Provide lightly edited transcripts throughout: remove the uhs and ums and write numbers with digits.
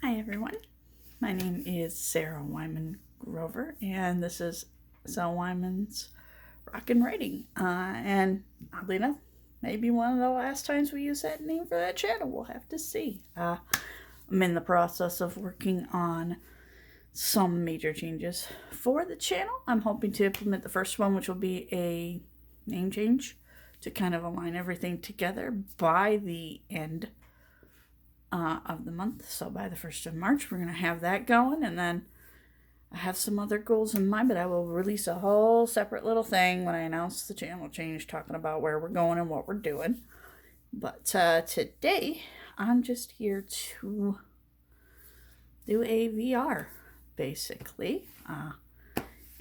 Hi everyone, my name is Sarah Wyman Grover, and this is Sarah Wyman's Rock and Writing. And oddly enough, maybe one of the last times we use that name for that channel. We'll have to see. I'm in the process of working on some major changes for the channel. I'm hoping to implement the first one, which will be a name change to kind of align everything together by the end of the month. So by the 1st of March, we're going to have that going. And then I have some other goals in mind, but I will release a whole separate little thing when I announce the channel change, talking about where we're going and what we're doing. But today, I'm just here to do a VR, basically.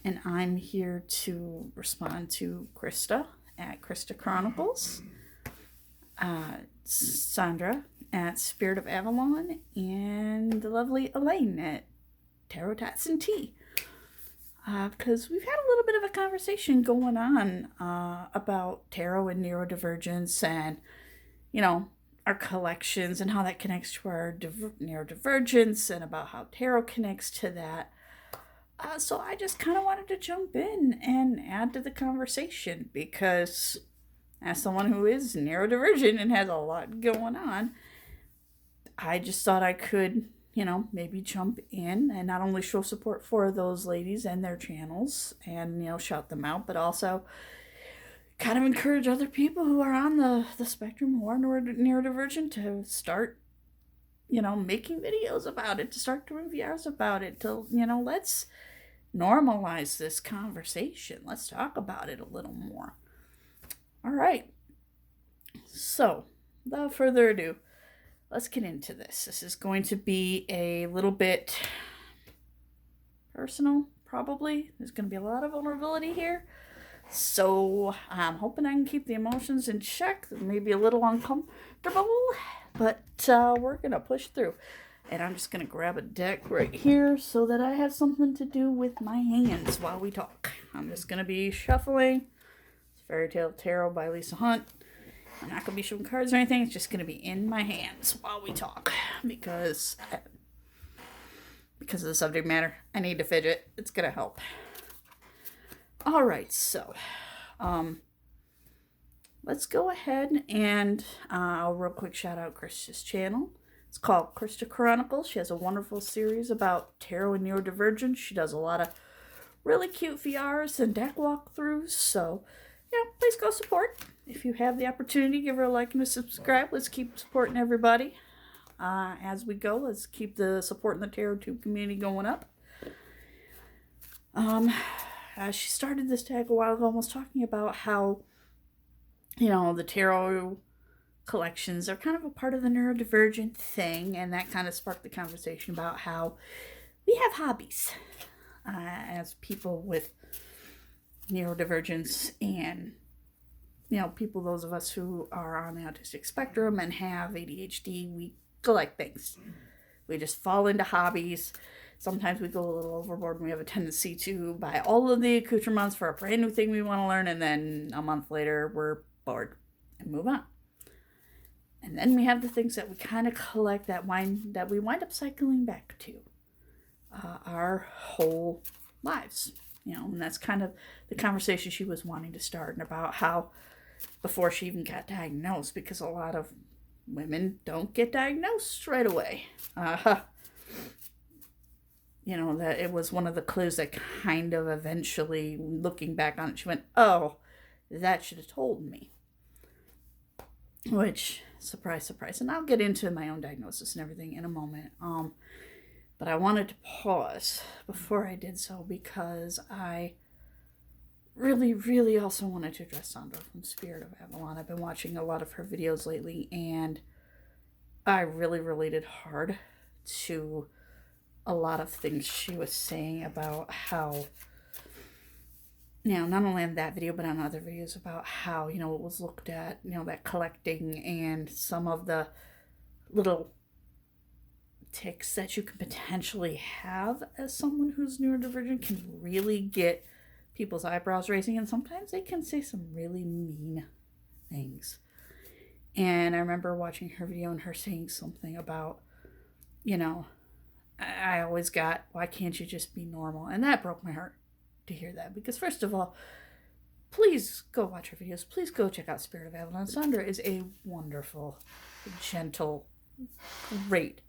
And I'm here to respond to Christa at Christa Chronicles, Sandra at Spirit of Avalon, and the lovely Elaine at Tarot Tats and Tea. Because we've had a little bit of a conversation going on about tarot and neurodivergence and, our collections and how that connects to our neurodivergence and about how tarot connects to that. So I just kind of wanted to jump in and add to the conversation because as someone who is neurodivergent and has a lot going on, I just thought I could, maybe jump in and not only show support for those ladies and their channels and, shout them out, but also kind of encourage other people who are on the spectrum who are neurodivergent to start, making videos about it, to start doing VRs about it, to, let's normalize this conversation. Let's talk about it a little more. All right. So, without further ado, let's get into this. This is going to be a little bit personal, probably. There's going to be a lot of vulnerability here. So I'm hoping I can keep the emotions in check. Maybe a little uncomfortable, but we're going to push through. And I'm just going to grab a deck right here so that I have something to do with my hands while we talk. I'm just going to be shuffling. It's Fairy Tale Tarot by Lisa Hunt. I'm not going to be showing cards or anything. It's just going to be in my hands while we talk. Because of the subject matter, I need to fidget. It's going to help. All right, so let's go ahead and I'll real quick shout out Christa's channel. It's called Christa Chronicles. She has a wonderful series about tarot and neurodivergence. She does a lot of really cute VRs and deck walkthroughs. So, please go support. If you have the opportunity, give her a like and a subscribe. Let's keep supporting everybody as we go. Let's keep the support in the tarot tube community going up. She started this tag a while ago and was talking about how, the tarot collections are kind of a part of the neurodivergent thing, and that kind of sparked the conversation about how we have hobbies as people with neurodivergence and, people, those of us who are on the autistic spectrum and have ADHD, we collect things. We just fall into hobbies. Sometimes we go a little overboard and we have a tendency to buy all of the accoutrements for a brand new thing we want to learn, and then a month later we're bored and move on. And then we have the things that we kind of collect that we wind up cycling back to our whole lives. And that's kind of the conversation she was wanting to start, and about how before she even got diagnosed, because a lot of women don't get diagnosed right away. That it was one of the clues that kind of eventually, looking back on it, she went, oh, that should have told me. Which, surprise, surprise. And I'll get into my own diagnosis and everything in a moment. But I wanted to pause before I did so because I really, really also wanted to address Sandra from Spirit of Avalon. I've been watching a lot of her videos lately, and I really related hard to a lot of things she was saying about how, not only on that video, but on other videos about how, it was looked at, that collecting and some of the little tics that you can potentially have as someone who's neurodivergent can really get people's eyebrows raising, and sometimes they can say some really mean things. And I remember watching her video and her saying something about, I always got, why can't you just be normal? And that broke my heart to hear that. Because, first of all, please go watch her videos. Please go check out Spirit of Avalon. Sandra is a wonderful, gentle, great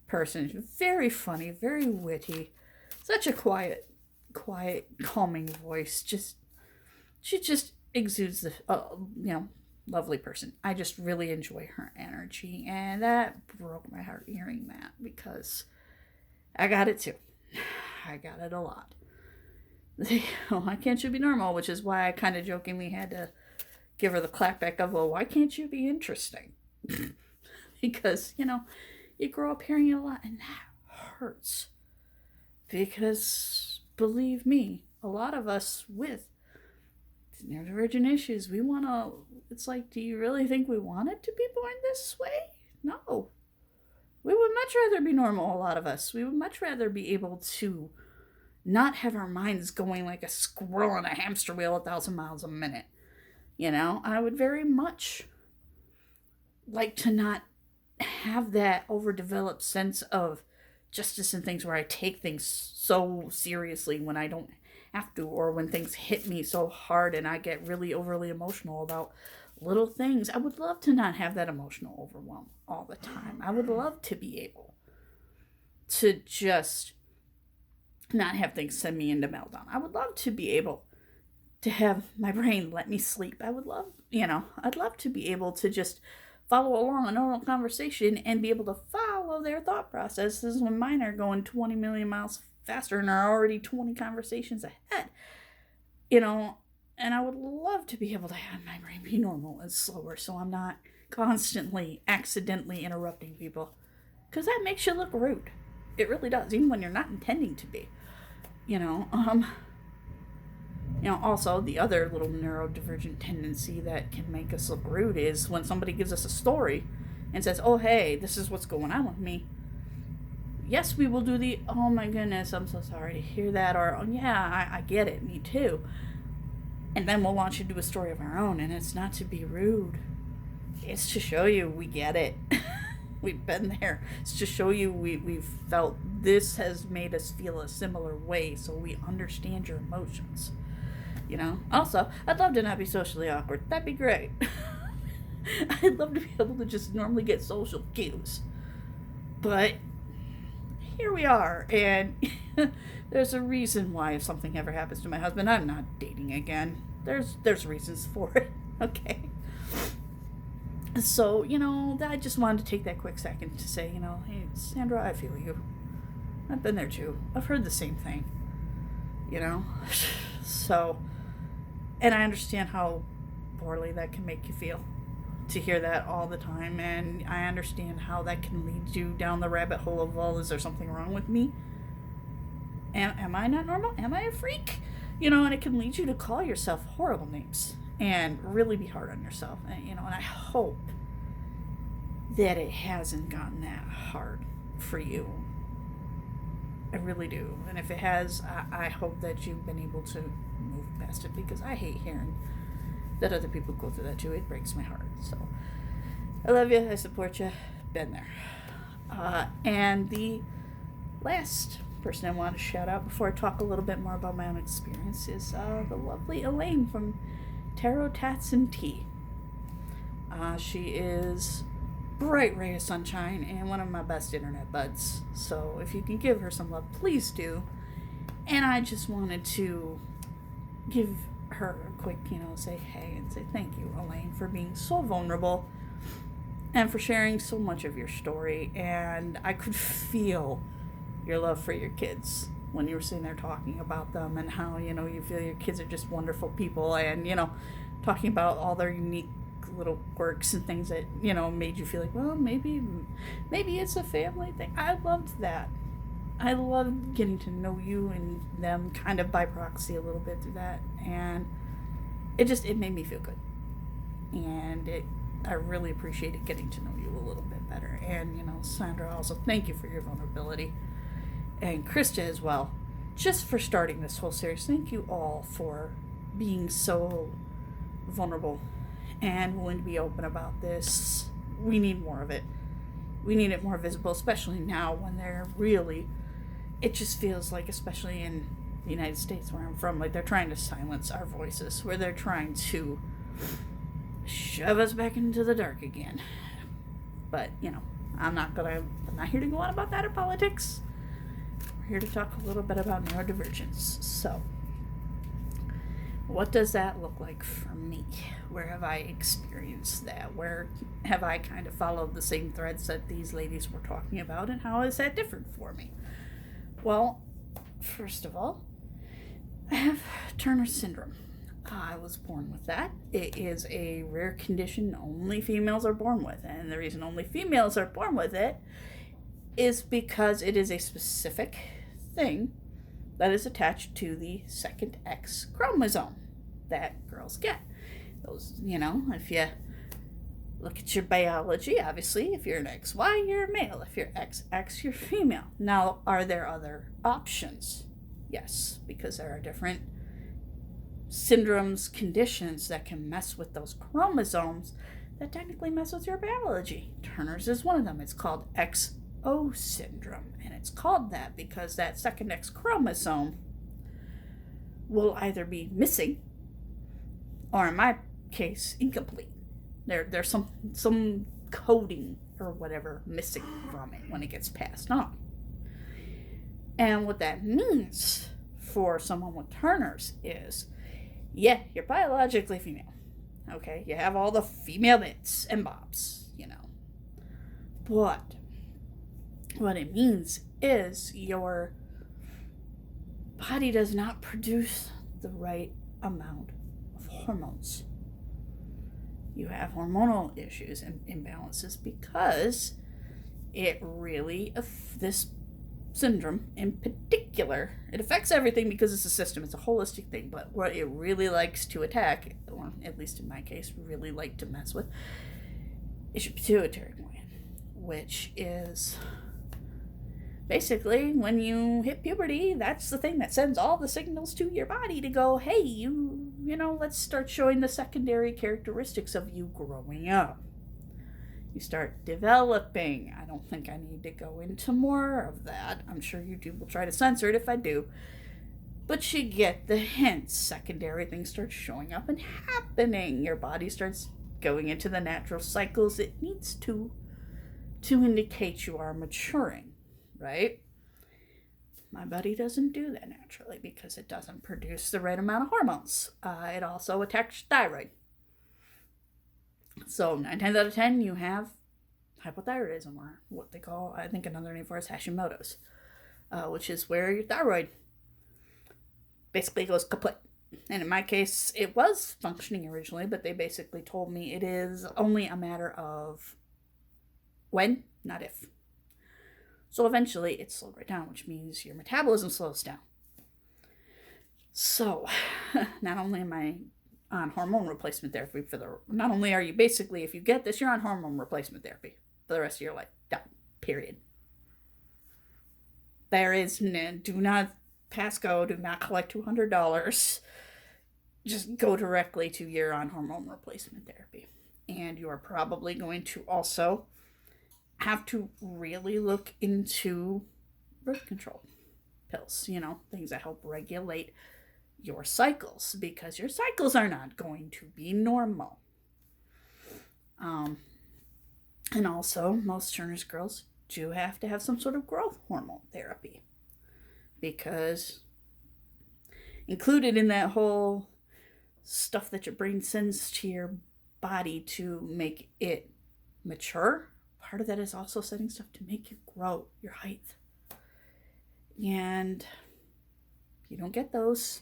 person. Very funny, very witty. Such a quiet, calming voice. She just exudes the, lovely person. I just really enjoy her energy. And that broke my heart hearing that, because I got it too. I got it a lot. Why can't you be normal? Which is why I kind of jokingly had to give her the clapback of, well, why can't you be interesting? Because, you grow up hearing it a lot, and that hurts. Because, believe me, a lot of us with neurodivergent issues, it's like, do you really think we want it to be born this way? No. We would much rather be normal, a lot of us. We would much rather be able to not have our minds going like a squirrel on a hamster wheel 1,000 miles a minute. I would very much like to not have that overdeveloped sense of justice and things where I take things so seriously when I don't have to, or when things hit me so hard and I get really overly emotional about little things. I would love to not have that emotional overwhelm all the time. I would love to be able to just not have things send me into meltdown. I would love to be able to have my brain let me sleep. I would love, I'd love to be able to just follow along a normal conversation and be able to follow their thought processes when mine are going 20 million miles faster and are already 20 conversations ahead. And I would love to be able to have my brain be normal and slower, so I'm not constantly accidentally interrupting people, because that makes you look rude. It really does, even when you're not intending to be. Also the other little neurodivergent tendency that can make us look rude is when somebody gives us a story and says, oh, hey, this is what's going on with me. Yes, we will do the, oh my goodness, I'm so sorry to hear that, or, oh yeah, I get it, me too. And then we'll launch into a story of our own, and it's not to be rude. It's to show you we get it. We've been there. It's to show you we've felt this has made us feel a similar way, so we understand your emotions. Also, I'd love to not be socially awkward. That'd be great. I'd love to be able to just normally get social cues. But here we are, and there's a reason why if something ever happens to my husband, I'm not dating again. There's reasons for it, okay? So, I just wanted to take that quick second to say, hey, Sandra, I feel you. I've been there too. I've heard the same thing, So, and I understand how poorly that can make you feel to hear that all the time, and I understand how that can lead you down the rabbit hole of, well, is there something wrong with me? Am I not normal? Am I a freak? And it can lead you to call yourself horrible names and really be hard on yourself. And I hope that it hasn't gotten that hard for you. I really do. And if it has, I hope that you've been able to move past it, because I hate hearing that other people go through that too. It breaks my heart. So I love you. I support you. Been there. And the last person I want to shout out before I talk a little bit more about my own experience is the lovely Elaine from Tarot Tats and Tea. She is bright ray of sunshine and one of my best internet buds. So if you can give her some love, please do. And I just wanted to give her a quick, say hey and say thank you, Elaine, for being so vulnerable and for sharing so much of your story. And I could feel your love for your kids when you were sitting there talking about them and how, you feel your kids are just wonderful people, and, talking about all their unique little quirks and things that, made you feel like, well, maybe it's a family thing. I loved that. I loved getting to know you and them kind of by proxy a little bit through that, and it made me feel good. And I really appreciated getting to know you a little bit better. And, Sandra, also, thank you for your vulnerability. And Christa as well, just for starting this whole series. Thank you all for being so vulnerable and willing to be open about this. We need more of it. We need it more visible, especially now when they're really, it just feels like, especially in the United States where I'm from, like they're trying to silence our voices, where they're trying to shove us back into the dark again. But, I'm not here to go on about that or politics. We're here to talk a little bit about neurodivergence. So, what does that look like for me? Where have I experienced that? Where have I kind of followed the same threads that these ladies were talking about, and how is that different for me? Well, first of all, I have Turner syndrome. I was born with that. It is a rare condition only females are born with, and the reason only females are born with it is because it is a specific thing that is attached to the second X chromosome that girls get. Those, if you look at your biology, obviously, if you're an XY, you're a male. If you're XX, you're female. Now, are there other options? Yes, because there are different syndromes, conditions that can mess with those chromosomes that technically mess with your biology. Turner's is one of them. It's called XO syndrome, and it's called that because that second X chromosome will either be missing, or in my case, incomplete. There's some coding or whatever missing from it when it gets passed on. And what that means for someone with Turner's is, yeah, you're biologically female. Okay, you have all the female bits and bobs, But what it means is your body does not produce the right amount of hormones. You have hormonal issues and imbalances because it really, this syndrome in particular, it affects everything because it's a system, it's a holistic thing, but what it really likes to attack, or at least in my case, really like to mess with, is your pituitary gland, which is basically when you hit puberty, that's the thing that sends all the signals to your body to go, hey, let's start showing the secondary characteristics of you growing up. You start developing. I don't think I need to go into more of that. I'm sure YouTube will try to censor it if I do. But you get the hints. Secondary things start showing up and happening. Your body starts going into the natural cycles it needs to indicate you are maturing, right? My body doesn't do that naturally because it doesn't produce the right amount of hormones. It also attacks thyroid. So 9 times out of 10, you have hypothyroidism, or what they call, I think another name for it is Hashimoto's, which is where your thyroid basically goes kaput. And in my case, it was functioning originally, but they basically told me it is only a matter of when, not if. So eventually it slowed right down, which means your metabolism slows down. So not only am I on hormone replacement therapy not only are you basically, if you get this, you're on hormone replacement therapy for the rest of your life. Done. Period. There is, do not pass go, do not collect $200. Just go directly to you're on hormone replacement therapy. And you are probably going to also have to really look into birth control pills, things that help regulate your cycles, because your cycles are not going to be normal. And also, most Turner's girls do have to have some sort of growth hormone therapy, because included in that whole stuff that your brain sends to your body to make it mature, part of that is also setting stuff to make you grow your height. And you don't get those.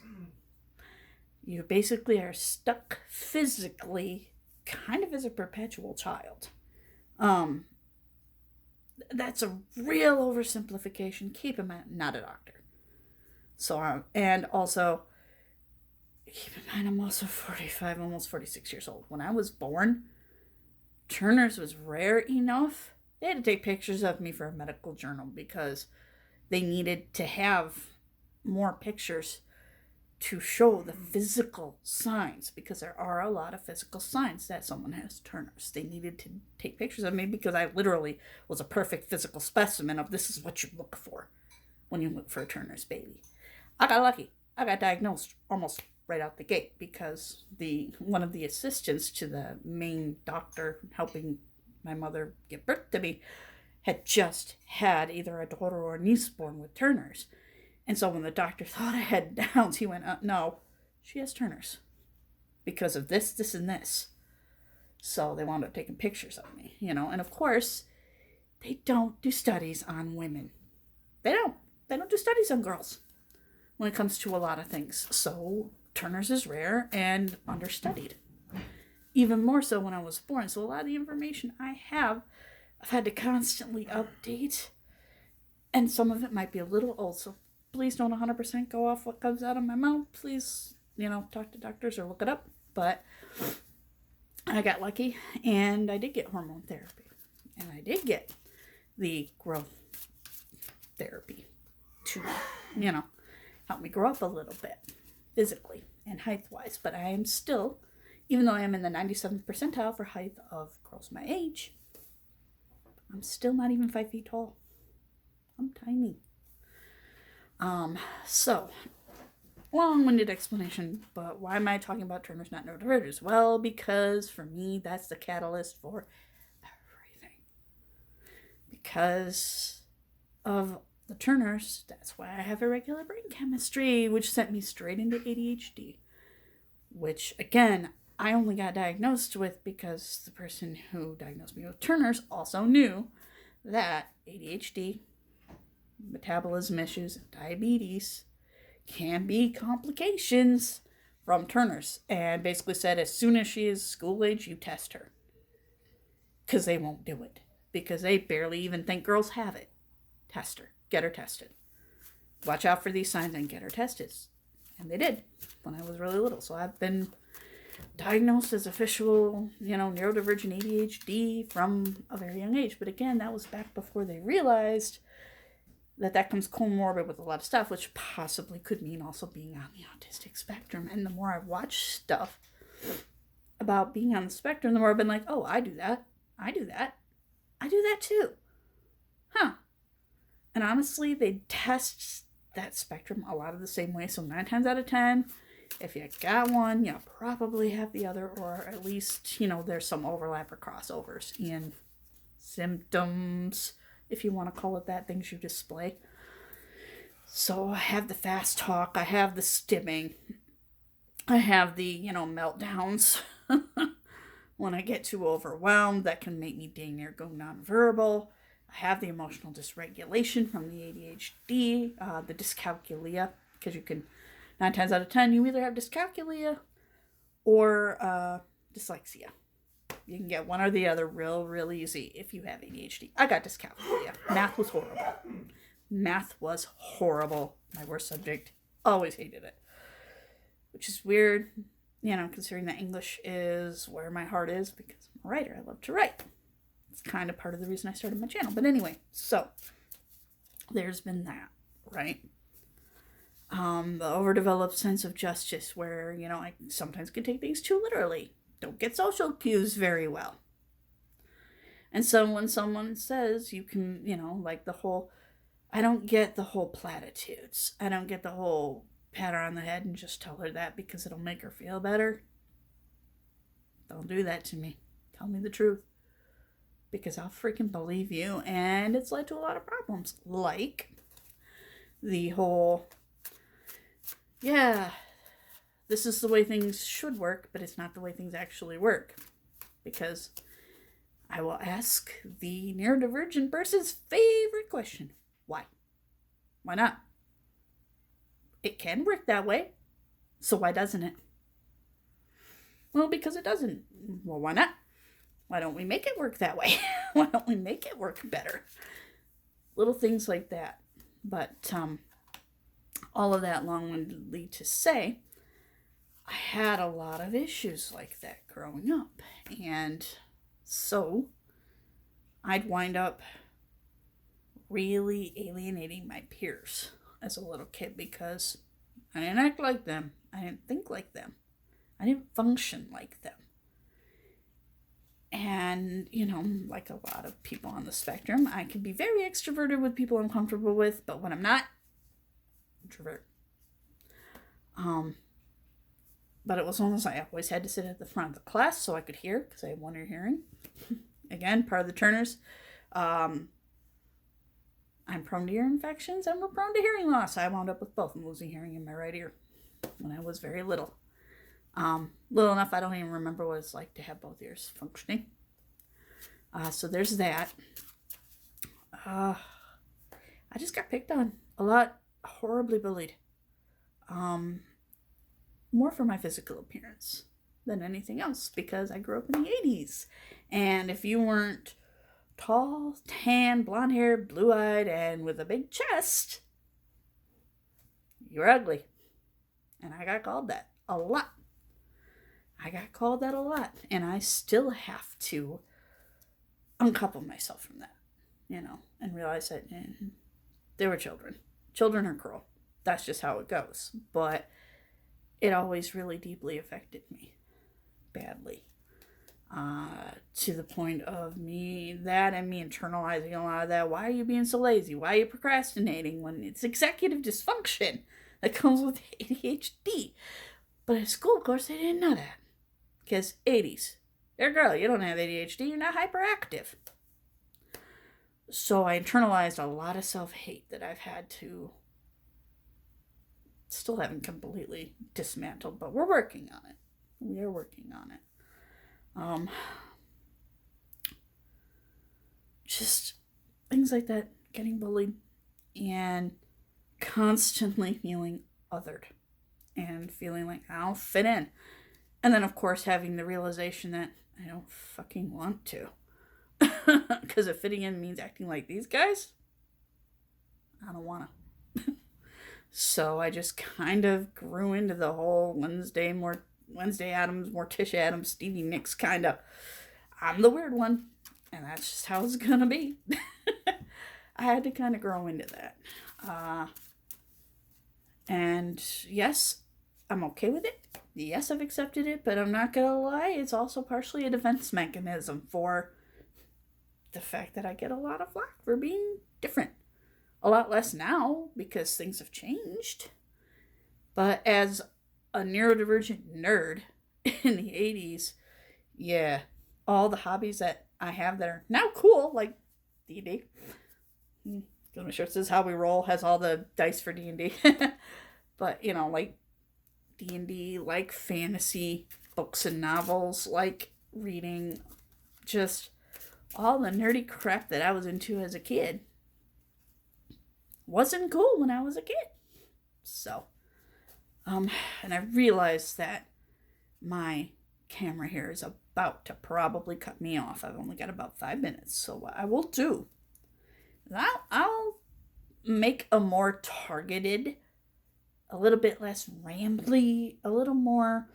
You basically are stuck physically kind of as a perpetual child. That's a real oversimplification. Keep in mind, not a doctor. So, and also, keep in mind, I'm also 45, almost 46 years old. When I was born, Turner's was rare enough. They had to take pictures of me for a medical journal because they needed to have more pictures to show the physical signs, because there are a lot of physical signs that someone has Turner's. They needed to take pictures of me because I literally was a perfect physical specimen of this is what you look for when you look for a Turner's baby. I got lucky. I got diagnosed almost right out the gate because one of the assistants to the main doctor helping my mother give birth to me had just had either a daughter or a niece born with Turner's. And so when the doctor thought I had Downs, he went, no, she has Turner's because of this, this, and this. So they wound up taking pictures of me, and of course, they don't do studies on women. They don't do studies on girls when it comes to a lot of things. So Turner's is rare and understudied. Even more so when I was born. So a lot of the information I've had to constantly update. And some of it might be a little old. So please don't 100% go off what comes out of my mouth. Please, talk to doctors or look it up. But I got lucky and I did get hormone therapy. And I did get the growth therapy to, help me grow up a little bit physically and height-wise. But I am still, even though I am in the 97th percentile for height of girls my age, I'm still not even 5 feet tall. I'm tiny. So, long-winded explanation, but why am I talking about Turner's not neurodivergence? Well, because for me, that's the catalyst for everything. Because of the Turner's, that's why I have irregular brain chemistry, which sent me straight into ADHD. Which, again, I only got diagnosed with because the person who diagnosed me with Turner's also knew that ADHD, metabolism issues, and diabetes can be complications from Turner's, and basically said as soon as she is school age, you test her. Because they won't do it. Because they barely even think girls have it. Test her. Get her tested. Watch out for these signs and get her tested. And they did when I was really little. So I've been diagnosed as official, neurodivergent ADHD from a very young age. But again, that was back before they realized that comes comorbid with a lot of stuff, which possibly could mean also being on the autistic spectrum. And the more I've watched stuff about being on the spectrum, the more I've been like, oh, I do that. I do that. I do that too. Huh. And honestly, they test that spectrum a lot of the same way. So 9 times out of 10, if you got one, you probably have the other, or at least, there's some overlap or crossovers in symptoms, if you want to call it that, things you display. So I have the fast talk, I have the stimming, I have the, meltdowns when I get too overwhelmed that can make me dang near go nonverbal. I have the emotional dysregulation from the ADHD, the dyscalculia, because you can, 9 times out of 10, you either have dyscalculia or dyslexia. You can get one or the other real easy if you have ADHD. I got dyscalculia. Math was horrible. My worst subject. Always hated it. Which is weird, considering that English is where my heart is, because I'm a writer. I love to write. It's kind of part of the reason I started my channel. But anyway, so there's been that, right? The overdeveloped sense of justice where, I sometimes can take things too literally. Don't get social cues very well. And so when someone says you can, like the whole, I don't get the whole platitudes. I don't get the whole pat her on the head and just tell her that because it'll make her feel better. Don't do that to me. Tell me the truth. Because I'll freaking believe you. And it's led to a lot of problems. Like the whole, this is the way things should work, but it's not the way things actually work. Because I will ask the neurodivergent person's favorite question. Why? Why not? It can work that way. So why doesn't it? Well, because it doesn't. Well, why not? Why don't we make it work that way? Why don't we make it work better? Little things like that. But all of that long-windedly to say, I had a lot of issues like that growing up. And so I'd wind up really alienating my peers as a little kid because I didn't act like them. I didn't think like them. I didn't function like them. And, like a lot of people on the spectrum, I can be very extroverted with people I'm comfortable with, but when I'm not, introvert. But it was almost like I always had to sit at the front of the class so I could hear, because I have one ear hearing. Again, part of the Turners. I'm prone to ear infections and we're prone to hearing loss. I wound up with both and losing hearing in my right ear when I was very little. Little enough I don't even remember what it's like to have both ears functioning. So there's that. I just got picked on a lot, horribly bullied. More for my physical appearance than anything else, because I grew up in the 80s. And if you weren't tall, tan, blonde haired, blue eyed, and with a big chest, you're ugly. And I got called that a lot. And I still have to uncouple myself from that, and realize that they were children. Children are cruel. That's just how it goes. But it always really deeply affected me. Badly. To the point of me internalizing a lot of that. Why are you being so lazy? Why are you procrastinating when it's executive dysfunction that comes with ADHD? But at school, of course, they didn't know that. Because 80s. You're a girl, you don't have ADHD, you're not hyperactive. So I internalized a lot of self-hate that I've had to, still haven't completely dismantled, but we're working on it. We are working on it. Just things like that, getting bullied and constantly feeling othered and feeling like I don't fit in. And then, of course, having the realization that I don't fucking want to. Because if fitting in means acting like these guys, I don't want to. So I just kind of grew into the whole Wednesday Addams, Morticia Addams, Stevie Nicks kind of. I'm the weird one, and that's just how it's gonna be. I had to kind of grow into that. And yes, I'm okay with it. Yes, I've accepted it, but I'm not gonna lie, it's also partially a defense mechanism for the fact that I get a lot of flack for being different. A lot less now, because things have changed. But as a neurodivergent nerd in the 80s, yeah, all the hobbies that I have that are now cool, like D&D. My shirt says How We Roll, has all the dice for D&D. But, like D&D, like fantasy books and novels, like reading just all the nerdy crap that I was into as a kid wasn't cool when I was a kid. So, and I realized that my camera here is about to probably cut me off. I've only got about 5 minutes. So what I will do is I'll make a more targeted, a little bit less rambly, a little more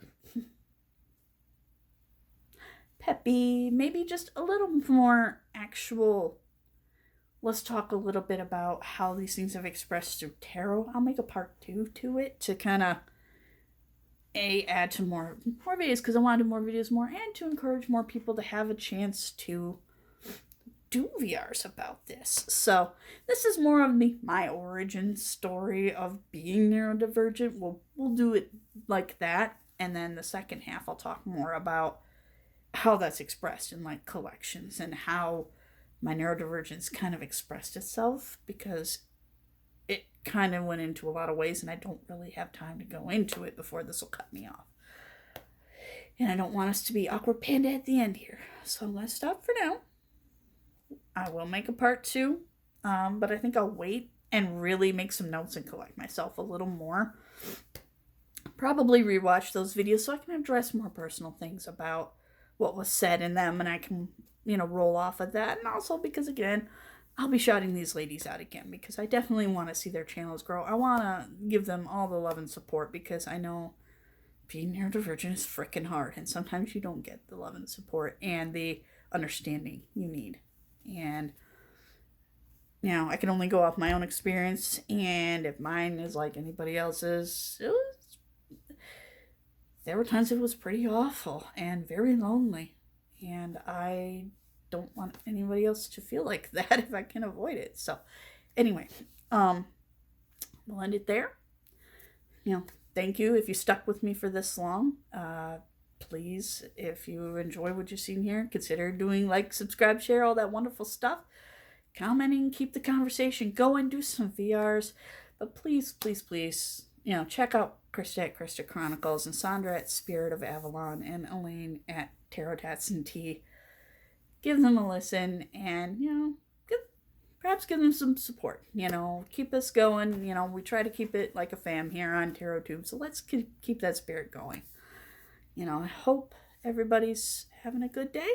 peppy, maybe just a little more actual. Let's talk a little bit about how these things have expressed through tarot. I'll make a part 2 to it to kind of add to more videos, because I want to do more videos and to encourage more people to have a chance to do VRs about this. So this is more of my origin story of being neurodivergent. We'll do it like that, and then the second half I'll talk more about how that's expressed in like collections and how my neurodivergence kind of expressed itself, because it kind of went into a lot of ways and I don't really have time to go into it before this will cut me off. And I don't want us to be awkward panda at the end here. So I'm going to stop for now. I will make a part 2, but I think I'll wait and really make some notes and collect myself a little more. Probably rewatch those videos so I can address more personal things about what was said in them, and I can, roll off of that. And also because, again, I'll be shouting these ladies out again, because I definitely want to see their channels grow. I want to give them all the love and support, because I know being neurodivergent is freaking hard, and sometimes you don't get the love and support and the understanding you need. And I can only go off my own experience, and if mine is like anybody else's, there were times it was pretty awful and very lonely, and I don't want anybody else to feel like that if I can avoid it. So, anyway, we'll end it there. Thank you if you stuck with me for this long. Please, if you enjoy what you've seen here, consider doing like, subscribe, share, all that wonderful stuff. Commenting, keep the conversation going, do some VRs. But please, please, please, check out Christa at Christa Chronicles and Sandra at Spirit of Avalon and Elaine at Tarot Tats and Tea. Give them a listen and, perhaps give them some support. Keep us going. We try to keep it like a fam here on Tarot Tube. So let's keep that spirit going. I hope everybody's having a good day.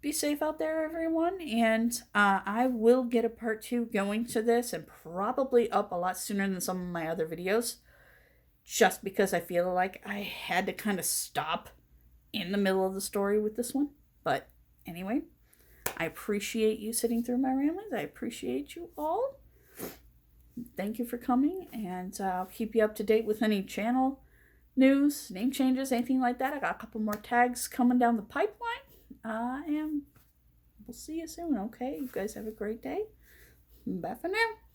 Be safe out there, everyone. And I will get a part 2 going to this and probably up a lot sooner than some of my other videos. Just because I feel like I had to kind of stop in the middle of the story with this one. But anyway, I appreciate you sitting through my ramblings. I appreciate you all. Thank you for coming. And I'll keep you up to date with any channel news, name changes, anything like that. I got a couple more tags coming down the pipeline. And we'll see you soon, okay? You guys have a great day. Bye for now.